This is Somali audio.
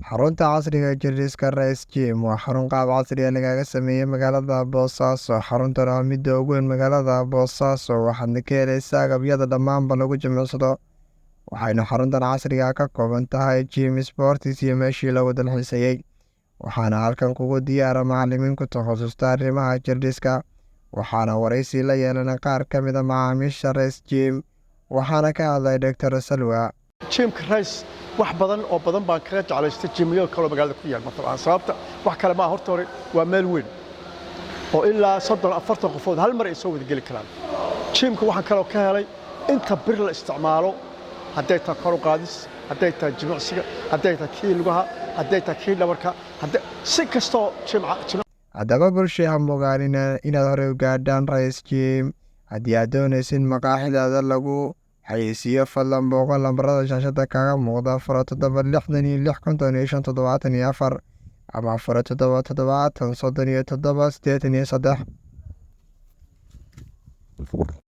xarunta casriga ee Jidhka Rice Gym waa xarun qaab casri ah lagaga sameeyay magaalada Boosaaso. Xaruntan waa midda ugu weyn magaalada Boosaaso, waxaadna ka helaysaa agabyada dhammaanba lagu jimicsado. Waxayna xaruntan casriga ah ka kooban tahay gym, sports iyo meeshii lagu dalxiisayay. Waxaana halkan kugu diyaara macallimiin ku takhasusta arrimaha jidhka. Waxaana waraysi la yeelanay qaar ka mid ah macaamiisha Rice Gym, waxaana ka hadlay Dr. Salwa. Gymka Rice wax badan oo badan baan kaga jeclaystay gymyo kale magaalada ku yaal markaa sababta wax kale ma horta hore waa meel weyn oo ilaa 30-40 qofood hal mar ay soo wada gali karaan. Gymka waxaan kale ka helay inta bir la isticmaalo, haday ta kor u qaadis, haday ta jimicsiga, haday ta kii lugaha, haday ta kii dhabarka, haday si kasto haddaba bulshada ha mogaalina inaad hore u gaadhaan Rice Gym. Haddii aad doonaysid maqaaxidaada lagu xayeysiiyo, fadlan booqo lambarada shaashada kaga muuqda 0766557574 ama 07773783.